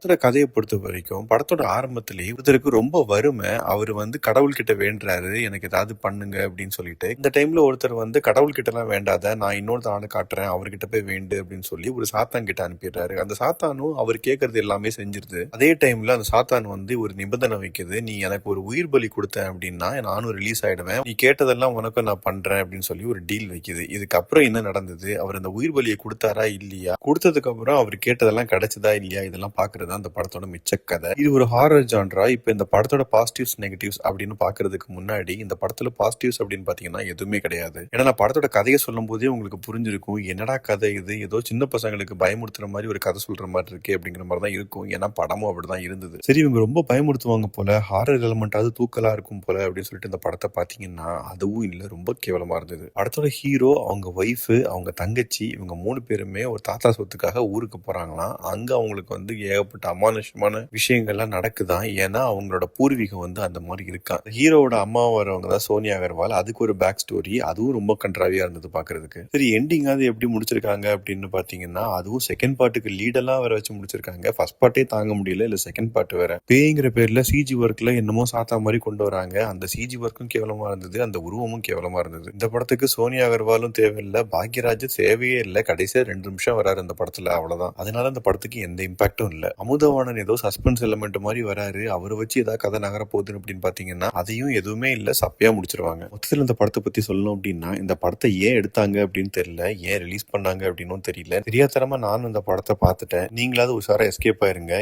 படத்தோட கதைய பொறுத்தவரைக்கும், படத்தோட ஆரம்பத்திலேயே ஒருத்தருக்கு ரொம்ப வறுமை. அவரு கடவுள்கிட்ட வேண்டுறாரு, "எனக்கு ஏதாவது பண்ணுங்க" அப்படின்னு சொல்லிட்டு. இந்த டைம்ல ஒருத்தர் "கடவுள்கிட்டலாம் வேண்டாத, நான் இன்னொருத்த ஆள காட்டுறேன். அவர்கிட்ட போய் வேண்டு" அப்படின்னு சொல்லி ஒரு சாத்தான் கிட்ட அனுப்பிடுறாரு. அந்த சாத்தானும் அவர் கேட்கறது எல்லாமே செஞ்சுருது. அதே டைம்ல அந்த சாத்தான் ஒரு நிபந்தனை வைக்குது. "நீ எனக்கு ஒரு உயிர் பலி குடுத்த அப்படின்னா, நானும் ரிலீஸ் ஆயிடுவேன். நீ கேட்டதெல்லாம் உனக்கும் நான் பண்றேன்" அப்படின்னு சொல்லி ஒரு டீல் வைக்குது. இதுக்கப்புறம் என்ன நடந்தது? அவர் அந்த உயிர் பலிய குடுத்தாரா? இல்லையா? குடுத்ததுக்கு அப்புறம் அவர் கேட்டதெல்லாம் கிடைச்சதா? இல்லையா? இதெல்லாம் பாக்குறது தான் அந்த படத்தோட மிச்ச கதை. இது ஒரு ஹாரர் ஜான்ரா. இப்ப இந்த படத்தோட பாசிட்டிவ்ஸ், நெகட்டிவ்ஸ் அப்படின்னு பாக்குறதுக்கு முன்னாடி இந்த படத்துல பாசிட்டிவ்ஸ் அப்படின்னு பாத்தீங்கன்னா எதுவுமே கிடையாது. ஏன்னா நான் படத்தோட கதையை சொல்லும் போதே உங்களுக்கு புரிஞ்சிருக்கும், என்னடா கதை இது, ஏதோ சின்ன பசங்களுக்கு பயமுறுத்துற மாதிரி ஒரு கதை சொல்ற மாதிரி இருக்கு அப்படிங்கிற மாதிரி தான் இருக்கும். ஏன்னா படமும் அப்படிதான் இருந்தது. சரி, இவங்க ரொம்ப பயமுறுத்துவாங்க போல, ஹாரர் எலமெண்டாவது தூக்கலா இருக்கும் போல அப்படின்னு சொல்லிட்டு இந்த படத்தை பாத்தீங்கன்னா அதுவும் இல்ல, ரொம்ப கேவலமா இருந்தது. படத்தோட ஹீரோ, அவங்க ஒய்ஃப், அவங்க தங்கச்சி, இவங்க 3 பேருமே ஒரு தாத்தா சொத்துக்காக ஊருக்கு போறாங்களாம். அங்க அவங்களுக்கு ஏகப்பட்ட அமானுஷமான விஷயங்கள்லாம் நடக்குதான். ஏன்னா அவங்களோட பூர்வீகம் அந்த மாதிரி இருக்கா. ஹீரோவோட அம்மா வரவங்க தான் சோனியா அகர்வால். அதுக்கு ஒரு பேக் ஸ்டோரி, அதுவும் ரொம்ப கண்ட்ராவியா இருந்தது பாக்குறதுக்கு. சரி, எண்டிங்காவது எப்படி முடிச்சிருக்காங்க அப்படின்னு பாத்தீங்கன்னா, அதுவும் செகண்ட் பார்ட்டுக்கு லீடெல்லாம் வேற வச்சு முடிச்சிருக்காங்க. ஃபர்ஸ்ட் பார்ட்டே தாங்க முடியல, இல்ல செகண்ட் பார்ட் வேற. பேய்ங்கிற பேர்ல சிஜி ஒர்க்ல என்னமோ சாத்தா மாதிரி கொண்டு வராங்க. அந்த சிஜி ஒர்க்கும் கேவலமா இருந்தது, அந்த உருவமும் கேவலமா இருந்தது. இந்த படத்துக்கு சோனியா அகர்வாலும் தேவையில்லை, பாக்யராஜ் தேவையே இல்லை. கடைசியா 2 நிமிஷம் வராரு இந்த படத்துல, அவ்வளவுதான். அதனால அந்த படத்துக்கு எந்த இம்பாக்டும் இல்ல. அமுதவாணன் ஏதோ சஸ்பென்ஸ் எலிமெண்ட் மாதிரி வராரு, அவரை வச்சு ஏதாவது கதை நகர போகுது அப்படின்னு பாத்தீங்கன்னா அதையும் எதுவுமே இல்ல, சப்பையா முடிச்சிருவாங்க. மொத்தத்துல இந்த படத்தை பத்தி சொல்லணும் அப்படின்னா, இந்த படத்தை ஏன் எடுத்தாங்க அப்படின்னு தெரியல, ஏன் ரிலீஸ் பண்ணாங்க அப்படின்னும் தெரியல. தெரியாதனமா நானும் இந்த படத்தை பார்த்துட்டேன். நீங்களாவது உஷாரா எஸ்கேப் ஆயிருங்க.